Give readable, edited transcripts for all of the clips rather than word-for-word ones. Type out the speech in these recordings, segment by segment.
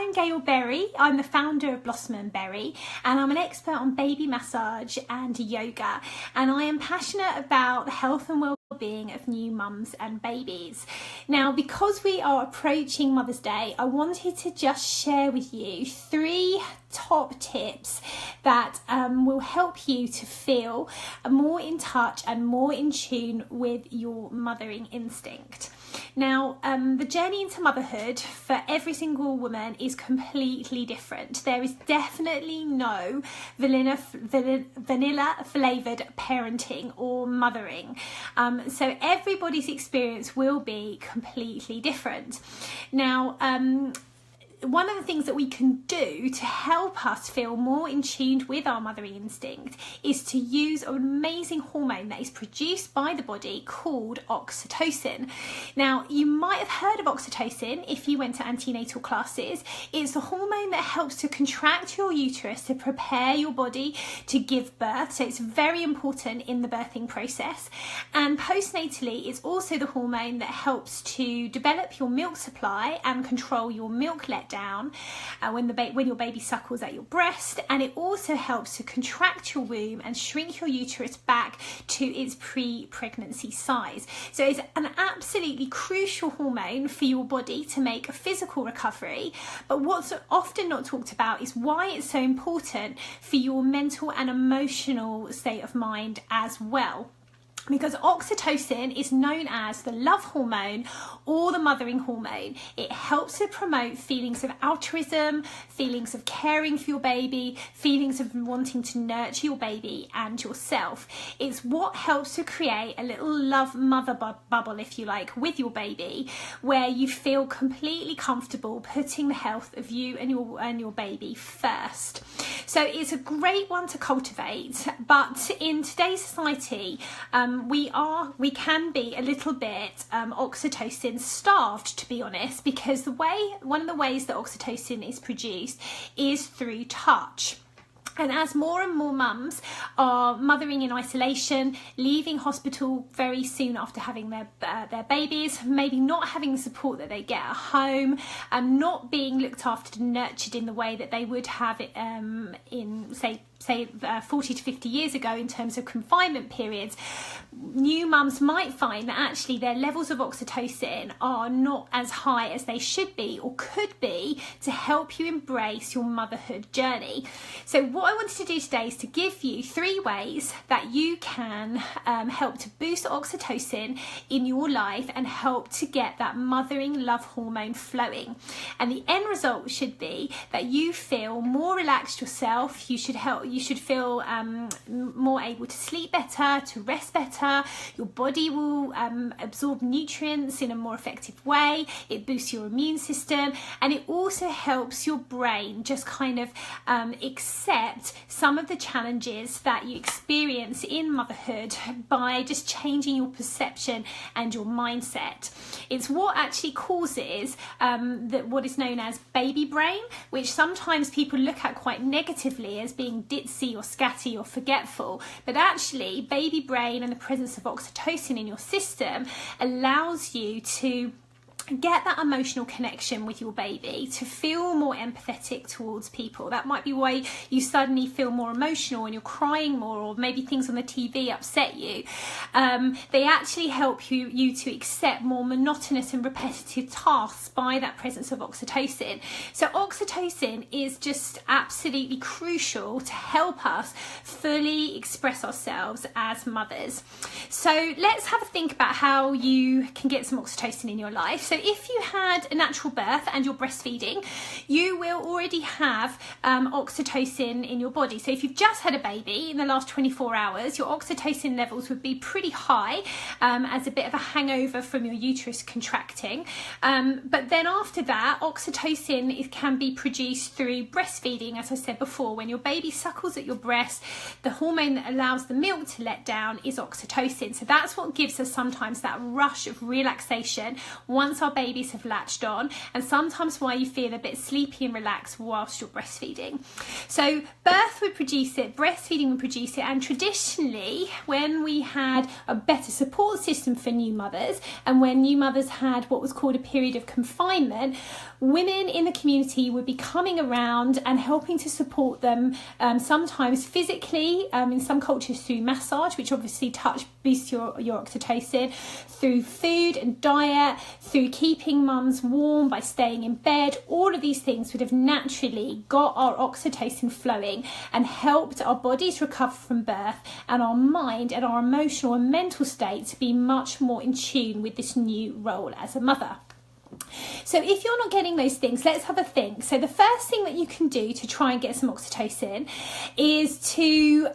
I'm Gail Berry. I'm the founder of Blossom & Berry, and I'm an expert on baby massage and yoga, and I am passionate about the health and well-being of new mums and babies. Now, because we are approaching Mother's Day, I wanted to just share with you 3 top tips that will help you to feel more in touch and more in tune with your mothering instinct. Now, the journey into motherhood for every single woman is completely different. There is definitely no vanilla flavoured parenting or mothering. So everybody's experience will be completely different. Now, one of the things that we can do to help us feel more in tune with our mothering instinct is to use an amazing hormone that is produced by the body called oxytocin. Now, you might have heard of oxytocin if you went to antenatal classes. It's the hormone that helps to contract your uterus to prepare your body to give birth. So it's very important in the birthing process. And postnatally, it's also the hormone that helps to develop your milk supply and control your milk letdown when your baby suckles at your breast, and it also helps to contract your womb and shrink your uterus back to its pre-pregnancy size. So it's an absolutely crucial hormone for your body to make a physical recovery, but what's often not talked about is why it's so important for your mental and emotional state of mind as well. Because oxytocin is known as the love hormone or the mothering hormone. It helps to promote feelings of altruism, feelings of caring for your baby, feelings of wanting to nurture your baby and yourself. It's what helps to create a little love mother bubble, if you like, with your baby, where you feel completely comfortable putting the health of you and your baby first. So it's a great one to cultivate, but in today's society, we can be a little bit oxytocin starved, to be honest, because one of the ways that oxytocin is produced is through touch. And as more and more mums are mothering in isolation, leaving hospital very soon after having their babies, maybe not having the support that they get at home, and not being looked after and nurtured in the way that they would have it in, say 40 to 50 years ago in terms of confinement periods, new mums might find that actually their levels of oxytocin are not as high as they should be or could be to help you embrace your motherhood journey. So what I wanted to do today is to give you 3 ways that you can help to boost oxytocin in your life and help to get that mothering love hormone flowing. And the end result should be that you feel more relaxed yourself. You should feel more able to sleep better, to rest better. Your body will absorb nutrients in a more effective way. It boosts your immune system, and it also helps your brain just kind of accept some of the challenges that you experience in motherhood by just changing your perception and your mindset. It's what actually causes what is known as baby brain, which sometimes people look at quite negatively as being ditzy or scatty or forgetful, but actually baby brain and the presence of oxytocin in your system allows you to get that emotional connection with your baby, to feel more empathetic towards people. That might be why you suddenly feel more emotional and you're crying more, or maybe things on the TV upset you. They actually help you to accept more monotonous and repetitive tasks by that presence of oxytocin. So oxytocin is just absolutely crucial to help us fully express ourselves as mothers. So let's have a think about how you can get some oxytocin in your life. So if you had a natural birth and you're breastfeeding, you will already have oxytocin in your body. So if you've just had a baby in the last 24 hours, your oxytocin levels would be pretty high as a bit of a hangover from your uterus contracting. But then after that, oxytocin can be produced through breastfeeding, as I said before. When your baby suckles at your breast, the hormone that allows the milk to let down is oxytocin. So that's what gives us sometimes that rush of relaxation once our babies have latched on, and sometimes why you feel a bit sleepy and relaxed whilst you're breastfeeding. So birth would produce it, breastfeeding would produce it, and traditionally when we had a better support system for new mothers, and when new mothers had what was called a period of confinement, women in the community would be coming around and helping to support them, sometimes physically, in some cultures through massage, which obviously touch boosts your oxytocin, through food and diet, through keeping mums warm by staying in bed. All of these things would have naturally got our oxytocin flowing and helped our bodies recover from birth, and our mind and our emotional and mental state to be much more in tune with this new role as a mother. So if you're not getting those things, let's have a think. So the first thing that you can do to try and get some oxytocin is to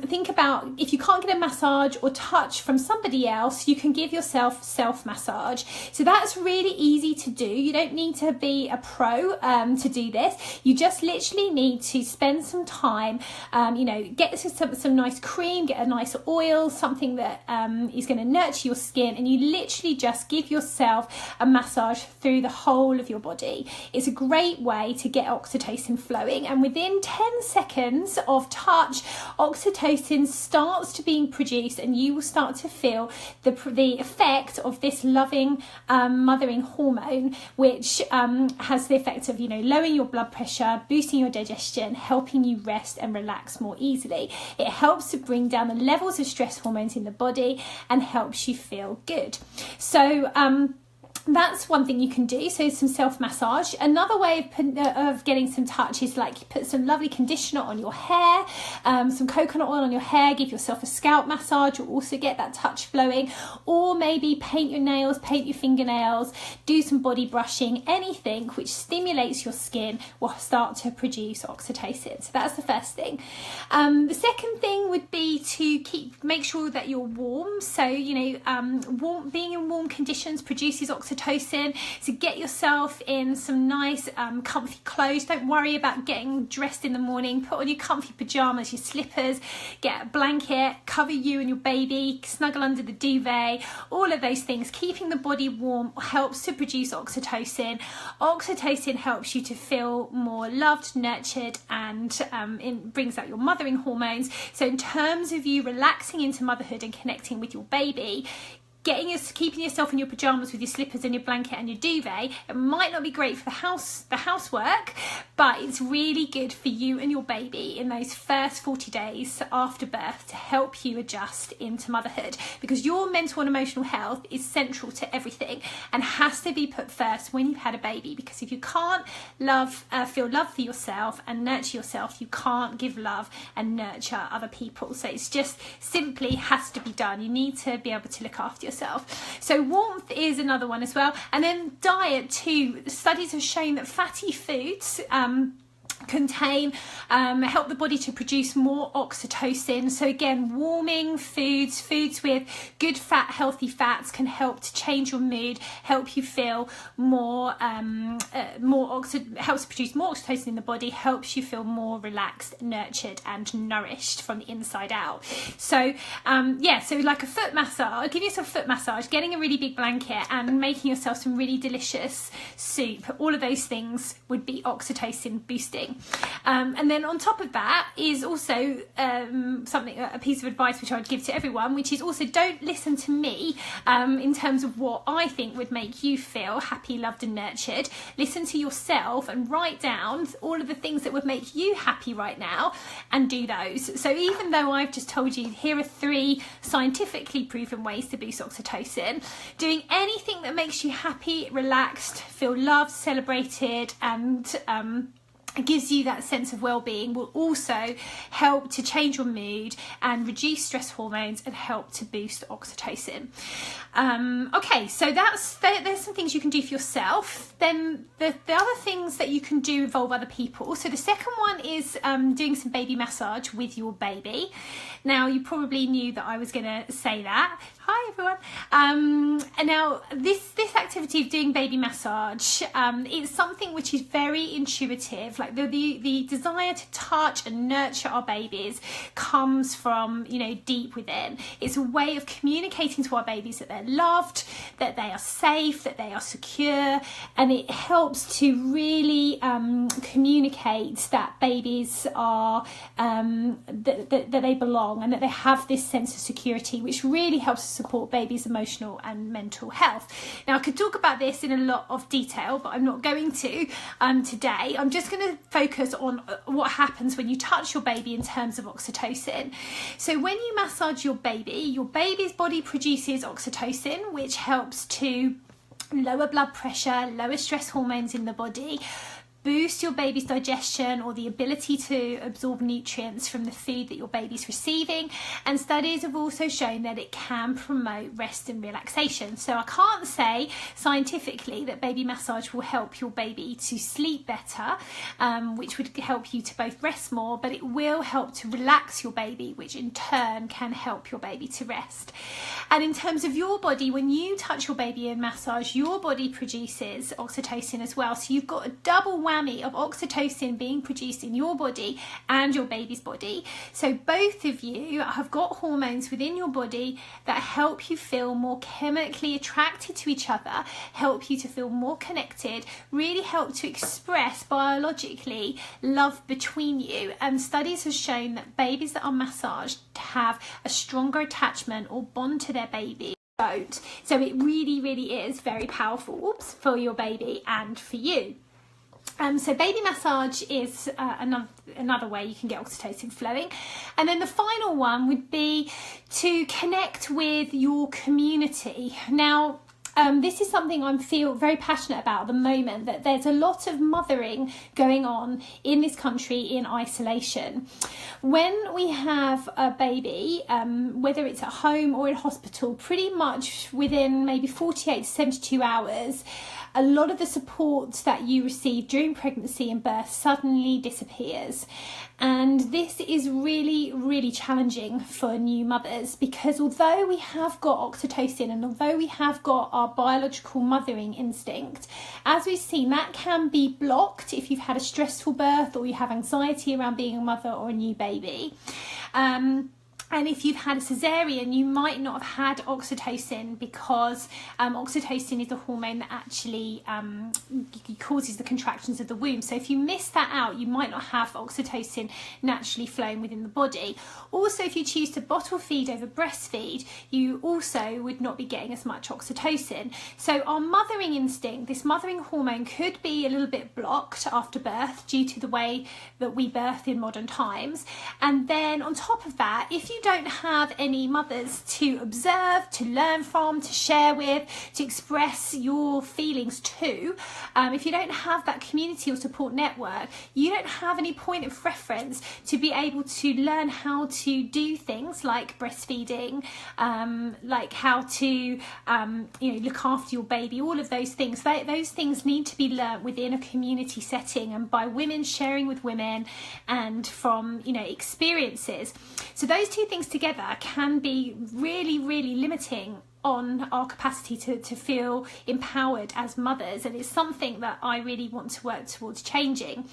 think about, if you can't get a massage or touch from somebody else, you can give yourself self-massage. So that's really easy to do. You don't need to be a pro to do this. You just literally need to spend some time, get some nice cream, get a nice oil, something that is going to nurture your skin, and you literally just give yourself a massage through the whole of your body. It's a great way to get oxytocin flowing, and within 10 seconds of touch, oxytocin starts to being produced, and you will start to feel the effect of this loving mothering hormone, which has the effect of lowering your blood pressure, boosting your digestion, helping you rest and relax more easily. It helps to bring down the levels of stress hormones in the body and helps you feel good. So that's one thing you can do, so some self-massage. Another way of getting some touch is like put some lovely conditioner on your hair, some coconut oil on your hair, give yourself a scalp massage, you'll also get that touch flowing. Or maybe paint your nails, paint your fingernails, do some body brushing. Anything which stimulates your skin will start to produce oxytocin. So that's the first thing. The second thing would be to make sure that you're warm. So being in warm conditions produces oxytocin. So get yourself in some nice comfy clothes. Don't worry about getting dressed in the morning. Put on your comfy pajamas, your slippers, get a blanket, cover you and your baby, snuggle under the duvet. All of those things, keeping the body warm, helps to produce oxytocin. Oxytocin helps you to feel more loved, nurtured, and it brings out your mothering hormones. So in terms of you relaxing into motherhood and connecting with your baby, keeping yourself in your pajamas with your slippers and your blanket and your duvet, it might not be great for the housework, but it's really good for you and your baby in those first 40 days after birth to help you adjust into motherhood, because your mental and emotional health is central to everything and has to be put first when you've had a baby, because if you can't feel love for yourself and nurture yourself, you can't give love and nurture other people. So it's just simply has to be done. You need to be able to look after yourself. So warmth is another one as well. And then diet too. Studies have shown that fatty foods help the body to produce more oxytocin. So again, warming foods with good fat, healthy fats can help to change your mood, help you feel helps produce more oxytocin in the body, helps you feel more relaxed, nurtured and nourished from the inside out. So so like a foot massage, give yourself a foot massage, getting a really big blanket and making yourself some really delicious soup. All of those things would be oxytocin boosting. And then on top of that is also a piece of advice which I would give to everyone, which is also don't listen to me in terms of what I think would make you feel happy, loved and nurtured. Listen to yourself and write down all of the things that would make you happy right now and do those. So even though I've just told you here are 3 scientifically proven ways to boost oxytocin, doing anything that makes you happy, relaxed, feel loved, celebrated and gives you that sense of well-being will also help to change your mood and reduce stress hormones and help to boost oxytocin. So there's some things you can do for yourself. Then the other things that you can do involve other people. So the second one is doing some baby massage with your baby. Now you probably knew that I was going to say that. Hi everyone. And now this activity of doing baby massage, it's something which is very intuitive. like the desire to touch and nurture our babies comes from, you know, deep within. It's a way of communicating to our babies that they're loved, that they are safe, that they are secure, and it helps to really communicate that babies are that they belong and that they have this sense of security, which really helps to support babies' emotional and mental health. Now, I could talk about this in a lot of detail, but I'm not going to today. I'm just going to focus on what happens when you touch your baby in terms of oxytocin. So when you massage your baby's body produces oxytocin, which helps to lower blood pressure, lower stress hormones in the body, boost your baby's digestion or the ability to absorb nutrients from the food that your baby's receiving. And studies have also shown that it can promote rest and relaxation. So I can't say scientifically that baby massage will help your baby to sleep better, which would help you to both rest more, but it will help to relax your baby, which in turn can help your baby to rest. And in terms of your body, when you touch your baby and massage, your body produces oxytocin as well. So you've got a double whammy of oxytocin being produced in your body and your baby's body. So both of you have got hormones within your body that help you feel more chemically attracted to each other, help you to feel more connected, really help to express biologically love between you. And studies have shown that babies that are massaged have a stronger attachment or bond to their baby. So it really, really is very powerful for your baby and for you. So baby massage is another way you can get oxytocin flowing. And then the final one would be to connect with your community. Now, this is something I feel very passionate about at the moment, that there's a lot of mothering going on in this country in isolation. When we have a baby, whether it's at home or in hospital, pretty much within maybe 48 to 72 hours, a lot of the support that you receive during pregnancy and birth suddenly disappears. And this is really, really challenging for new mothers, because although we have got oxytocin and although we have got our biological mothering instinct, as we've seen, that can be blocked if you've had a stressful birth or you have anxiety around being a mother or a new baby. And if you've had a cesarean, you might not have had oxytocin, because oxytocin is a hormone that actually causes the contractions of the womb. So if you miss that out, you might not have oxytocin naturally flowing within the body. Also, if you choose to bottle feed over breastfeed, you also would not be getting as much oxytocin. So our mothering instinct, this mothering hormone, could be a little bit blocked after birth due to the way that we birth in modern times. And then on top of that, if you don't have any mothers to observe, to learn from, to share with, to express your feelings to, if you don't have that community or support network, you don't have any point of reference to be able to learn how to do things like breastfeeding, like how to look after your baby. All of those things, those things need to be learnt within a community setting and by women sharing with women and from experiences. So those two things together can be really, really limiting on our capacity to feel empowered as mothers, and it's something that I really want to work towards changing.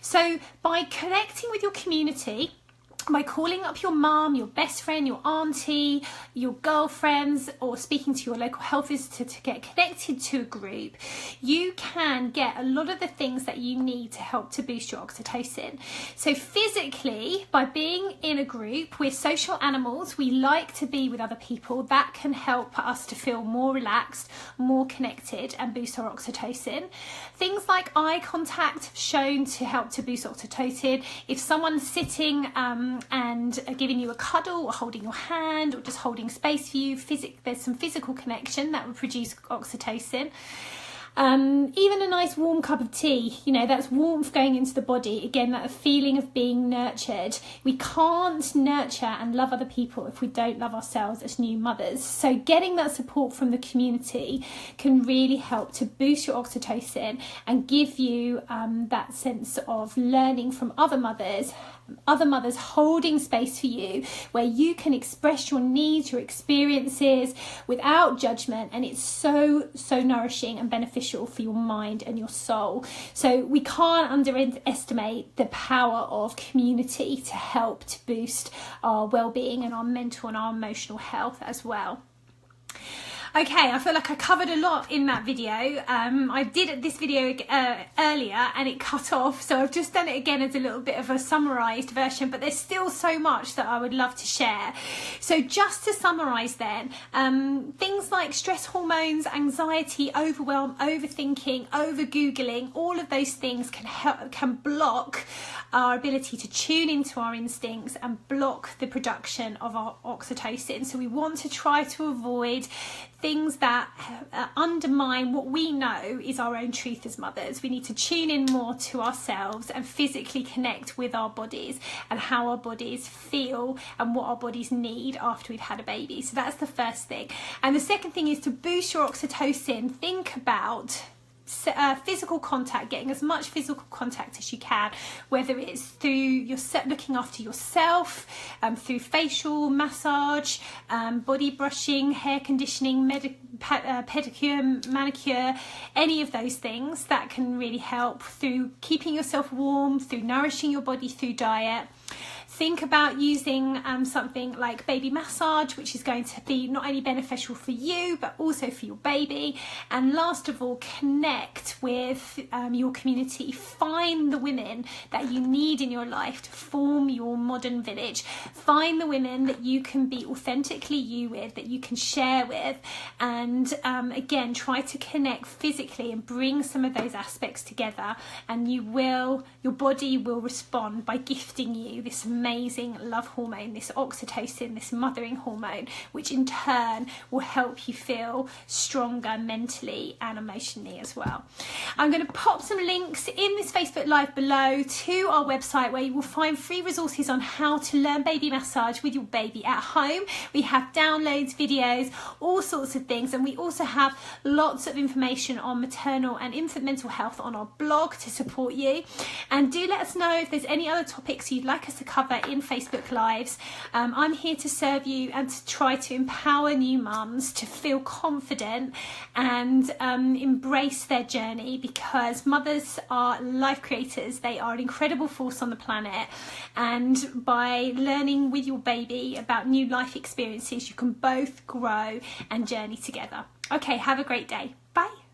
So by connecting with your community, by calling up your mum, your best friend, your auntie, your girlfriends, or speaking to your local health visitor to get connected to a group, you can get a lot of the things that you need to help to boost your oxytocin. So physically, by being in a group, we're social animals, we like to be with other people. That can help us to feel more relaxed, more connected, and boost our oxytocin. Things like eye contact shown to help to boost oxytocin. If someone's sitting and giving you a cuddle or holding your hand or just holding space for you, there's some physical connection that will produce oxytocin. Even a nice warm cup of tea, that's warmth going into the body. Again, that feeling of being nurtured. We can't nurture and love other people if we don't love ourselves as new mothers. So getting that support from the community can really help to boost your oxytocin and give you that sense of learning from other mothers holding space for you, where you can express your needs, your experiences without judgment, and it's so nourishing and beneficial beneficial for your mind and your soul. So we can't underestimate the power of community to help to boost our well-being and our mental and our emotional health as well. Okay, I feel like I covered a lot in that video. I did this video earlier and it cut off, so I've just done it again as a little bit of a summarised version, but there's still so much that I would love to share. So just to summarise then, things like stress hormones, anxiety, overwhelm, overthinking, over-Googling, all of those things can block our ability to tune into our instincts and block the production of our oxytocin. So we want to try to avoid things that undermine what we know is our own truth as mothers. We need to tune in more to ourselves and physically connect with our bodies and how our bodies feel and what our bodies need after we've had a baby. So that's the first thing. And the second thing is to boost your oxytocin. Think about physical contact, getting as much physical contact as you can, whether it's through your looking after yourself, through facial massage, body brushing, hair conditioning, pedicure, manicure, any of those things that can really help, through keeping yourself warm, through nourishing your body through diet. Think about using something like baby massage, which is going to be not only beneficial for you, but also for your baby. And last of all, connect with your community. Find the women that you need in your life to form your modern village. Find the women that you can be authentically you with, that you can share with. And again, try to connect physically and bring some of those aspects together. And your body will respond by gifting you this amazing love hormone, this oxytocin, this mothering hormone, which in turn will help you feel stronger mentally and emotionally as well. I'm going to pop some links in this Facebook Live below to our website, where you will find free resources on how to learn baby massage with your baby at home. We have downloads, videos, all sorts of things, and we also have lots of information on maternal and infant mental health on our blog to support you. And do let us know if there's any other topics you'd like us to cover in Facebook Lives. I'm here to serve you and to try to empower new mums to feel confident and embrace their journey, because mothers are life creators. They are an incredible force on the planet, and by learning with your baby about new life experiences, you can both grow and journey together. Okay, have a great day. Bye.